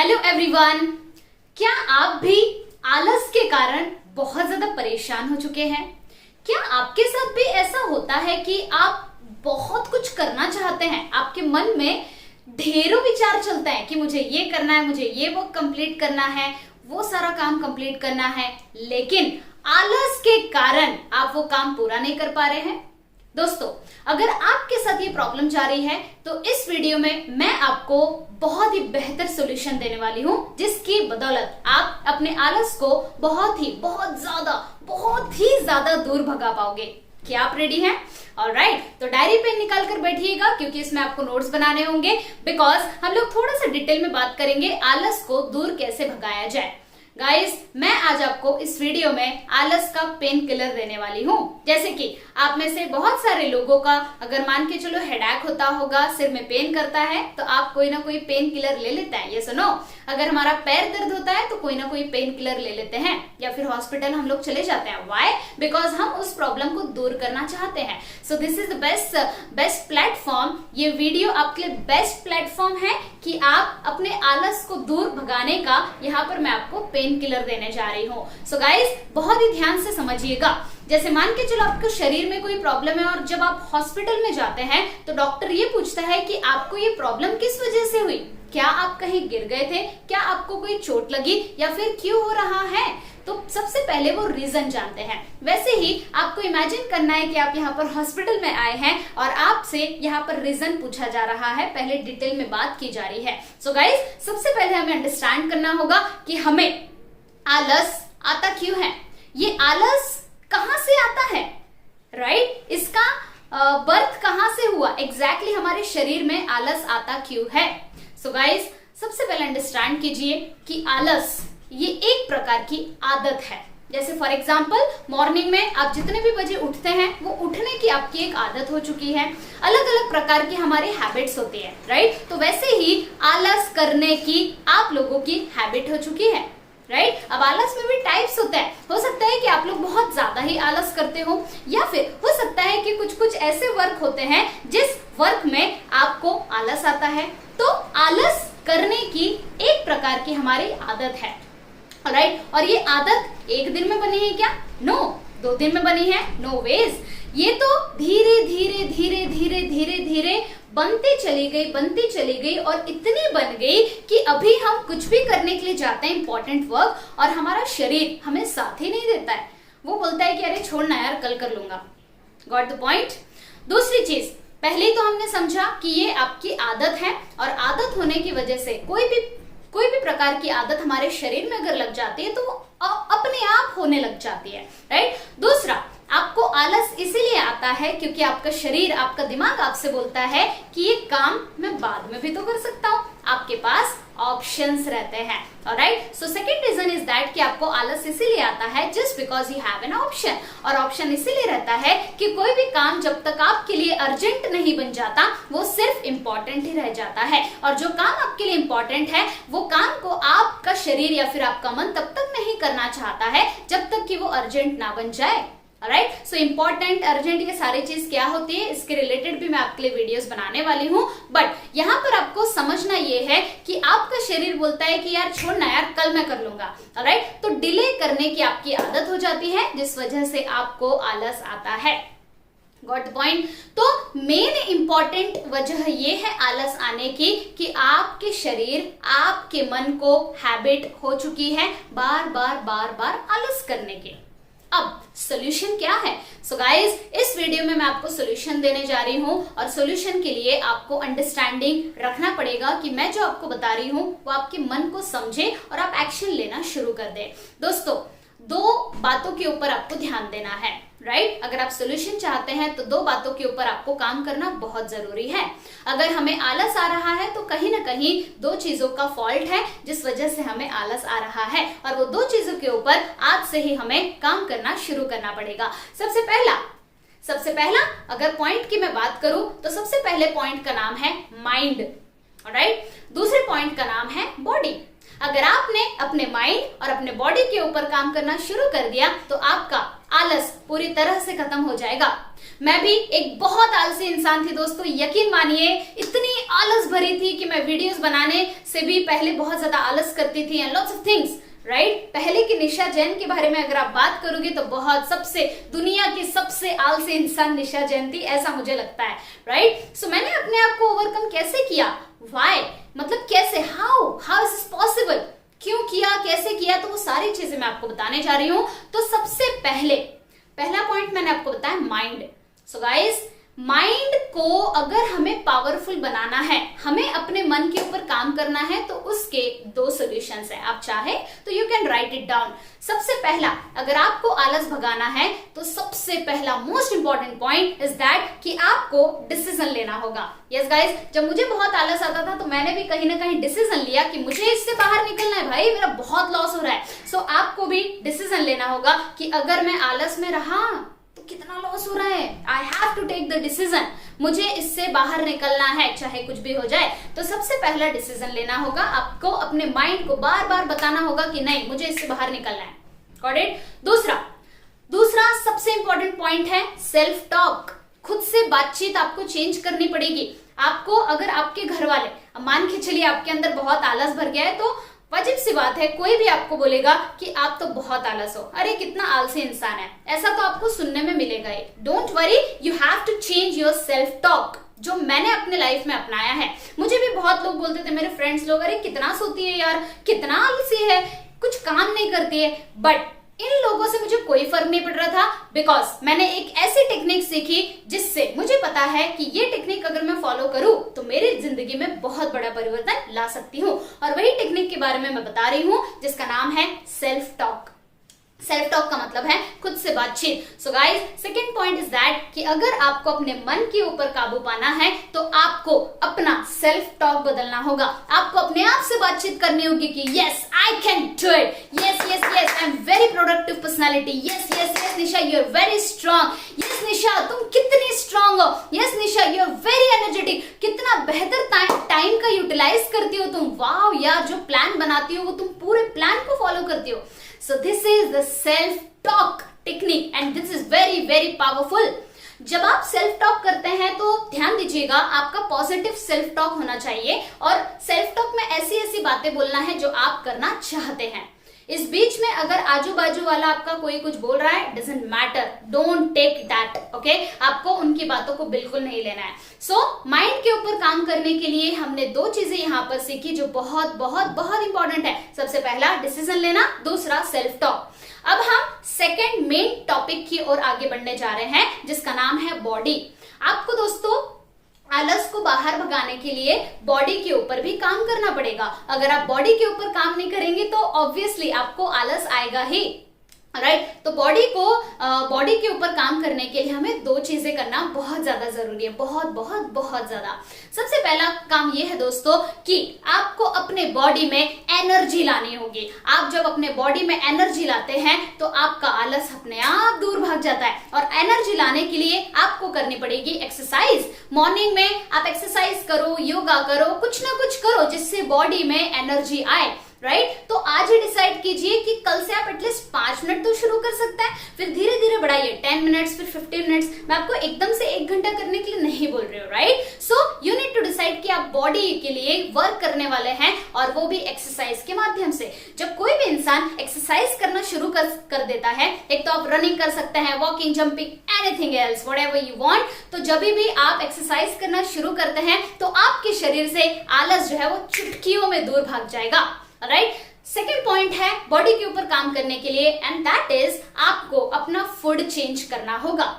Hello everyone, क्या आप भी आलस के कारण बहुत ज्यादा परेशान हो चुके हैं? क्या आपके साथ भी ऐसा होता है कि आप बहुत कुछ करना चाहते हैं, आपके मन में ढेरों विचार चलते हैं कि मुझे ये करना है, मुझे ये वर्क कंप्लीट करना है, वो सारा काम कंप्लीट करना है, लेकिन आलस के कारण आप वो काम पूरा नहीं कर पा रहे हैं? दोस्तों, अगर आपके साथ ये प्रॉब्लम जा रही है तो इस वीडियो में मैं आपको बहुत ही बेहतर सॉल्यूशन देने वाली हूं, जिसकी बदौलत आप अपने आलस को बहुत ही ज्यादा दूर भगा पाओगे। क्या आप रेडी हैं? ऑलराइट, तो डायरी पेन निकाल कर बैठिएगा क्योंकि इसमें आपको नोट्स बनाने होंगे, बिकॉज हम लोग थोड़ा सा डिटेल में बात करेंगे आलस को दूर कैसे भगाया जाए। गाइस, मैं आज आपको इस वीडियो में आलस का पेन किलर देने वाली हूँ। जैसे कि आप में से बहुत सारे लोगों का अगर मान के चलो हेडेक होता होगा, सिर में पेन करता है, तो आप कोई ना कोई पेन किलर ले लेते हैं। ये सुनो, अगर हमारा पैर दर्द होता है तो कोई ना कोई पेन किलर ले लेते हैं या फिर हॉस्पिटल हम लोग चले जाते हैं। व्हाई? बिकॉज हम उस प्रॉब्लम को दूर करना चाहते हैं। So this is the best platform. ये वीडियो आपके लिए बेस्ट प्लेटफॉर्म है कि आप अपने आलस को दूर भगाने का यहाँ पर मैं आपको पेन किलर देने जा रही हूँ। सो गाइस, बहुत ही ध्यान से समझिएगा। जैसे मान के चलो आपको शरीर में कोई प्रॉब्लम है और जब आप हॉस्पिटल में जाते हैं तो डॉक्टर ये पूछता है कि आपको ये प्रॉब्लम किस वजह से हुई। क्या आप कहीं गिर गए थे, क्या आपको कोई चोट लगी, या फिर क्यों हो रहा है? तो सबसे पहले वो रीजन जानते हैं। वैसे ही आपको इमेजिन करना है कि आप यहाँ पर हॉस्पिटल में आए हैं और आपसे यहाँ पर रीजन पूछा जा रहा है, पहले डिटेल में बात की जा रही है। सो गाइस, सबसे पहले हमें अंडरस्टैंड करना होगा कि हमें आलस आता क्यों है, ये आलस कहां से आता है, राइट? इसका बर्थ कहां से हुआ, एग्जैक्टली हमारे शरीर में आलस आता क्यों है? सो गाइस, सबसे पहले अंडरस्टैंड कीजिए कि आलस ये एक प्रकार की आदत है। जैसे फॉर एग्जाम्पल, मॉर्निंग में आप जितने भी बजे उठते हैं वो उठने की आपकी एक आदत हो चुकी है। अलग अलग प्रकार की हमारी हैबिट्स होती है, राइट? तो वैसे ही आलस करने की आप लोगों की हैबिट हो चुकी है, राइट? अब आलस में भी टाइप्स होते हैं। हो सकता है कि आप लोग बहुत ज्यादा ही आलस करते हो, या फिर हो सकता है कि कुछ कुछ ऐसे वर्क होते हैं जिस वर्क में आपको आलस आता है। तो आलस करने की एक प्रकार की हमारी आदत है, राइट? और ये आदत एक दिन में बनी है क्या? नो। 2 दिन में बनी है? No veg. ये तो धीरे धीरे धीरे धीरे धीरे धीरे बनती चली गई और इतनी बन गई कि अभी हम कुछ भी करने के लिए जाते हैं इंपॉर्टेंट वर्क, और हमारा शरीर हमें साथ ही नहीं देता है। वो बोलता है कि अरे छोड़ना यार, कल कर लूंगा। Got the point? दूसरी चीज, पहले तो हमने समझा कि ये आपकी आदत है, और आदत होने की वजह से कोई भी प्रकार की आदत हमारे शरीर में अगर लग जाती है तो वो अपने आप होने लग जाती है, राइट? दूसरा, आपको आलस इसीलिए आता है क्योंकि आपका शरीर, आपका दिमाग आपसे बोलता है कि ये काम मैं बाद में भी तो कर सकता हूँ। आपके पास ऑप्शंस रहते हैं, alright? So second reason is that कि आपको आलस इसीलिए आता है just because you have an option. और ऑप्शन इसीलिए रहता है कि कोई भी काम जब तक आपके लिए अर्जेंट नहीं बन जाता वो सिर्फ इंपॉर्टेंट ही रह जाता है, और जो काम आपके लिए इंपॉर्टेंट है वो काम को आपका शरीर या फिर आपका मन तब तक नहीं करना चाहता है जब तक कि वो अर्जेंट ना बन जाए। राइट? सो इंपॉर्टेंट, अर्जेंट, ये सारी चीज क्या होती है, इसके रिलेटेड भी मैं आपके लिए वीडियोस बनाने वाली हूँ। बट यहाँ पर आपको समझना ये है कि आपका शरीर बोलता है कि यार छोड़ना यार, कल मैं कर लूंगा, राइट? तो डिले करने की आपकी आदत हो जाती है जिस वजह से आपको आलस आता है। Got the point? तो मेन इंपॉर्टेंट वजह ये है आलस आने की कि आपके शरीर, आपके मन को हैबिट हो चुकी है बार बार आलस करने की। अब सॉल्यूशन क्या है? सो गाइस, इस वीडियो में मैं आपको सॉल्यूशन देने जा रही हूँ, और सॉल्यूशन के लिए आपको अंडरस्टैंडिंग रखना पड़ेगा कि मैं जो आपको बता रही हूँ वो आपके मन को समझे और आप एक्शन लेना शुरू कर दें। दोस्तों, 2 बातों के ऊपर आपको ध्यान देना है, राइट? अगर आप सॉल्यूशन चाहते हैं तो 2 बातों के ऊपर आपको काम करना बहुत जरूरी है। अगर हमें आलस आ रहा है तो कहीं ना कहीं 2 चीजों का फॉल्ट है जिस वजह से हमें आलस आ रहा है, और वो 2 चीजों के ऊपर आज से ही हमें काम करना शुरू करना पड़ेगा। सबसे पहला अगर पॉइंट की मैं बात करूं तो सबसे पहले पॉइंट का नाम है माइंड, राइट? दूसरे पॉइंट का नाम है बॉडी। अगर आपने अपने माइंड और अपने बॉडी के ऊपर काम करना शुरू कर दिया तो आपका आलस पूरी तरह से खत्म हो जाएगा। मैं भी एक बहुत आलसी इंसान थी दोस्तों, यकीन मानिए, इतनी आलस भरी थी कि मैं वीडियोस बनाने से भी पहले बहुत ज्यादा आलस करती थी and lots of things, right. पहले की निशा जैन के बारे में अगर आप बात करोगे तो बहुत सबसे दुनिया की सबसे आलसी इंसान निशा जैन थी, ऐसा मुझे लगता है, राइट। सो मैंने अपने आप को ओवरकम कैसे किया, व्हाई, मतलब कैसे, हाउ इज दिस पॉसिबल, क्यों किया, कैसे किया, तो वो सारी चीजें मैं आपको बताने जा रही हूं। तो सबसे पहला पॉइंट मैंने आपको बताया माइंड। सो गाइस, माइंड को अगर हमें पावरफुल बनाना है, हमें अपने मन के ऊपर काम करना है, तो उसके 2 सॉल्यूशंस हैं। आप चाहे तो you can write it down. सबसे पहला, अगर आपको आलस भगाना है तो सबसे पहला most important point is that कि आपको डिसीजन लेना होगा। यस गाइस, जब मुझे बहुत आलस आता था तो मैंने भी कहीं ना कहीं डिसीजन लिया कि मुझे इससे बाहर निकलना है, भाई मेरा बहुत लॉस हो रहा है। सो आपको भी डिसीजन लेना होगा कि अगर मैं आलस में रहा तो कितना लॉस हो रहा है, I have to take the decision, मुझे इससे बाहर निकलना है चाहे कुछ भी हो जाए। तो सबसे पहला डिसीजन लेना होगा, आपको अपने माइंड को बार बार बताना होगा कि नहीं, मुझे इससे बाहर निकलना है। Got it. दूसरा सबसे इंपॉर्टेंट पॉइंट है सेल्फ टॉक। खुद से बातचीत आपको चेंज करनी पड़ेगी। आपको, अगर आपके घर वाले, मान के चलिए आपके अंदर बहुत आलस भर गया है, तो वाजिब सी बात है, कोई भी आपको बोलेगा कि आप तो बहुत आलस हो, अरे कितना आलसी इंसान है, ऐसा तो आपको सुनने में मिलेगा ही। Don't worry, you have to change your self talk, जो मैंने अपने लाइफ में अपनाया है। मुझे भी बहुत लोग बोलते थे, मेरे फ्रेंड्स लोग, अरे कितना सोती है यार, कितना आलसी है, कुछ काम नहीं करती है। बट इन लोगों से मुझे कोई फर्क नहीं पड़ रहा था, बिकॉज मैंने एक ऐसी टेक्निक सीखी जिससे मुझे पता है कि ये टेक्निक अगर मैं फॉलो करूं तो मेरी जिंदगी में बहुत बड़ा परिवर्तन ला सकती हूँ। और वही टेक्निक के बारे में मैं बता रही हूँ जिसका नाम है सेल्फ टॉक। सेल्फ टॉक का मतलब है खुद से बातचीत। So guys, second point is that कि अगर आपको अपने मन के ऊपर काबू पाना है तो आपको अपना सेल्फ टॉक बदलना होगा। आपको अपने आप से बातचीत करनी होगी कि yes I can do it, yes yes yes I am very productive personality, yes yes yes Nisha you are very strong, yes Nisha तुम कितनी स्ट्रांग हो, yes Nisha you are very energetic, कितना बेहतर टाइम का यूटिलाइज करती हो तुम, वाओ यार जो प्लान बनाती हो वो तुम पूरे प्लान को फॉलो करती हो। So this is the self-talk technique and this is very very powerful. जब आप सेल्फ टॉक करते हैं तो ध्यान दीजिएगा, आपका पॉजिटिव सेल्फ टॉक होना चाहिए और सेल्फ टॉक में ऐसी ऐसी बातें बोलना है जो आप करना चाहते हैं। इस बीच में अगर आजू बाजू वाला आपका कोई कुछ बोल रहा है, doesn't matter, don't take that, okay. आपको उनकी बातों को बिल्कुल नहीं लेना है। सो माइंड के ऊपर काम करने के लिए हमने 2 चीजें यहाँ पर सीखी जो बहुत बहुत बहुत इंपॉर्टेंट है। सबसे पहला डिसीजन लेना, दूसरा सेल्फ टॉक। अब हम सेकेंड मेन टॉपिक की ओर आगे बढ़ने जा रहे हैं जिसका नाम है बॉडी। आपको दोस्तों आलस को बाहर भगाने के लिए बॉडी के ऊपर भी काम करना पड़ेगा। अगर आप बॉडी के ऊपर काम नहीं करेंगे तो ऑब्वियसली आपको आलस आएगा ही, राइट। तो बॉडी के ऊपर काम करने के लिए हमें 2 चीजें करना बहुत ज्यादा जरूरी है, बहुत बहुत बहुत ज्यादा। सबसे पहला काम ये है दोस्तों कि आपको अपने बॉडी में एनर्जी लानी होगी। आप जब अपने बॉडी में एनर्जी लाते हैं तो आपका आलस अपने आप दूर भाग जाता है। और एनर्जी लाने के लिए आपको करनी पड़ेगी एक्सरसाइज। मॉर्निंग में आप एक्सरसाइज करो, योगा करो, कुछ ना कुछ करो जिससे बॉडी में एनर्जी आए, राइट। तो आज ही डिसाइड कीजिए कि कल से आप एटलीस्ट 5 मिनट तो शुरू कर सकते हैं, फिर धीरे धीरे बढ़ाइए 10 मिनट्स, फिर 15 मिनट्स। मैं आपको एकदम से 1 घंटा करने के लिए नहीं बोल रही हूँ, right. So you need to decide कि आप बॉडी के लिए वर्क करने वाले हैं और वो भी एक्सरसाइज के माध्यम से। जब कोई भी इंसान एक्सरसाइज करना शुरू कर देता है, एक तो आप रनिंग कर सकते हैं, walking, jumping, anything else, whatever you want. तो जब भी आप एक्सरसाइज करना शुरू करते हैं तो आपके शरीर से आलस जो है वो चुटकियों में दूर भाग जाएगा, राइट। सेकेंड पॉइंट है बॉडी के ऊपर काम करने के लिए एंड दैट इज आपको अपना फूड चेंज करना होगा।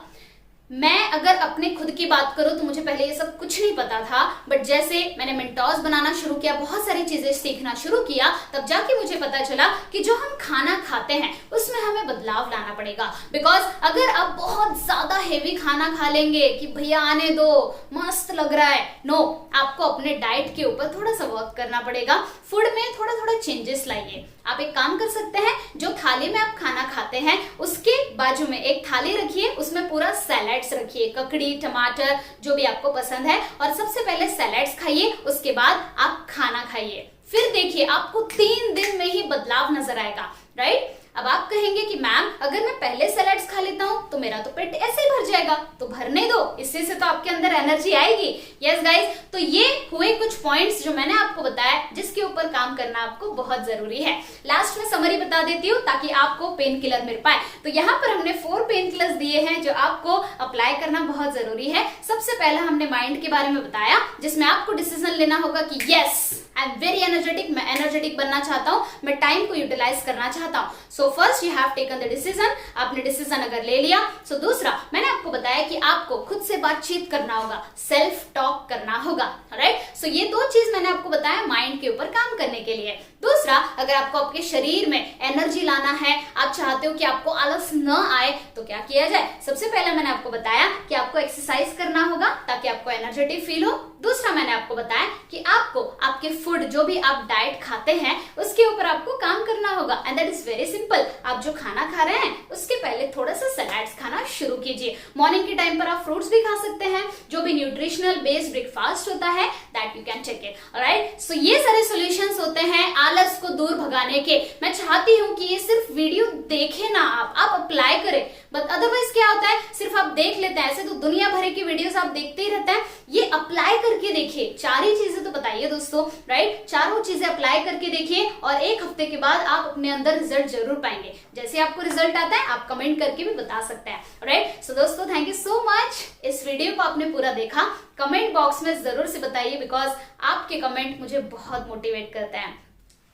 मैं अगर अपने खुद की बात करूं तो मुझे पहले ये सब कुछ नहीं पता था, बट जैसे मैंने मेंटोस बनाना शुरू किया, बहुत सारी चीजें सीखना शुरू किया, तब जाके मुझे पता चला कि जो हम खाना खाते हैं उसमें हमें बदलाव लाना पड़ेगा। बिकॉज अगर आप बहुत ज्यादा हेवी खाना खा लेंगे कि भैया आने दो, मस्त लग रहा है, नो, आपको अपने डाइट के ऊपर थोड़ा सा वर्क करना पड़ेगा। फूड में थोड़ा थोड़ा चेंजेस लाइए। आप एक काम कर सकते हैं, जो थाली में आप खाना खाते हैं उसके बाजू में एक थाली रखिए, उसमें पूरा सैलेड्स रखिए, ककड़ी, टमाटर, जो भी आपको पसंद है, और सबसे पहले सैलेड्स खाइए, उसके बाद आप खाना खाइए। फिर देखिए आपको 3 दिन में ही बदलाव नजर आएगा, राइट। अब आप कहेंगे कि मैम अगर मैं पहले सैलेड्स खा लेता हूँ तो मेरा तो पेट ऐसे ही भर जाएगा, तो भरने दो, इससे से तो आपके अंदर एनर्जी आएगी। यस गाइस, तो ये हुए कुछ पॉइंट्स जो मैंने आपको बताया जिसके ऊपर काम करना आपको बहुत जरूरी है। लास्ट में समरी बता देती हूँ ताकि आपको पेन किलर मिल पाए। तो यहाँ पर हमने 4 पेन किलर्स दिए हैं जो आपको अप्लाई करना बहुत जरूरी है। सबसे पहला हमने माइंड के बारे में बताया, जिसमें आपको डिसीजन लेना होगा कि yes I am very energetic, मैं एनर्जेटिक बनना चाहता हूँ, मैं टाइम को यूटिलाइज करना चाहता हूँ। So first you have taken the decision, आपने डिसीजन अगर ले लिया। सो दूसरा मैंने आपको बताया कि आपको खुद से बातचीत करना होगा, सेल्फ टॉक करना होगा, राइट। सो ये 2 चीज मैंने आपको बताया माइंड के ऊपर काम करने के लिए। दूसरा, अगर आपको आपके शरीर में एनर्जी लाना है, आप चाहते हो कि आपको आलस न आए, तो क्या किया जाए? सबसे पहले मैंने आपको बताया कि आपको एक्सरसाइज करना होगा ताकि आपको एनर्जेटिक फील हो। दूसरा मैंने आपको बताया कि आपको आपके फूड, जो भी आप डाइट खाते हैं, उसके ऊपर आपको काम करना होगा and that is very simple. आप जो खाना खा रहे हैं उसके पहले थोड़ा सा सलाड्स खाना शुरू कीजिए। मॉर्निंग के टाइम पर आप फ्रूट्स भी खा सकते हैं, जो भी न्यूट्रिशनल बेस्ड ब्रेकफास्ट होता है that you can take it, alright. So ये सारे सॉल्यूशंस होते हैं आलस को दूर भगाने के। मैं चाहती हूँ कि ये सिर्फ वीडियो देखे ना आप अप्लाई करें, बट अदरवाइज क्या होता है, सिर्फ आप देख लेते हैं, ऐसे तो दुनिया भर की वीडियोस आप देखते ही रहते हैं। ये अप्लाई करके देखिए, 4 ही चीजें तो बताइए दोस्तों, राइट। चारों चीजें अप्लाई करके देखिए और 1 हफ्ते के बाद आप अपने अंदर रिजल्ट जरूर पाएंगे। जैसे आपको रिजल्ट आता है आप कमेंट करके भी बता सकते हैं, राइट। सो दोस्तों थैंक यू सो मच, इस वीडियो को आपने पूरा देखा। कमेंट बॉक्स में जरूर से बताइए, बिकॉज आपके कमेंट मुझे बहुत मोटिवेट करते हैं।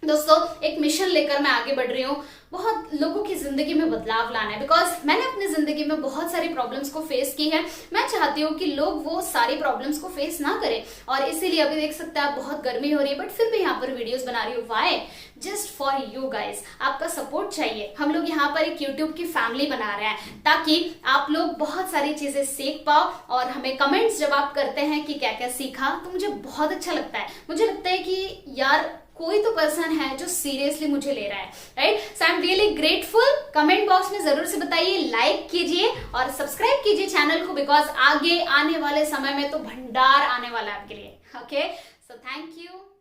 दोस्तों एक मिशन लेकर मैं आगे बढ़ रही हूँ, बहुत लोगों की जिंदगी में बदलाव लाना है, बिकॉज मैंने अपनी जिंदगी में बहुत सारी प्रॉब्लम्स को फेस की है। मैं चाहती हूँ कि लोग वो सारी प्रॉब्लम्स को फेस ना करें, और इसीलिए अभी देख सकते हैं आप बहुत गर्मी हो रही है, बट फिर भी यहाँ पर वीडियोस बना रही हूँ। Why? Just for you guys, आपका सपोर्ट चाहिए। हम लोग यहाँ पर एक यूट्यूब की फैमिली बना रहे हैं ताकि आप लोग बहुत सारी चीजें सीख पाओ, और हमें कमेंट्स जब आप करते हैं कि क्या क्या सीखा, तो मुझे बहुत अच्छा लगता है। मुझे लगता है कि यार कोई तो पर्सन है जो सीरियसली मुझे ले रहा है, right. So I am really grateful. Comment box में जरूर से बताइए, लाइक कीजिए और सब्सक्राइब कीजिए चैनल को, बिकॉज आगे आने वाले समय में तो भंडार आने वाला है आपके लिए। Okay, so thank you.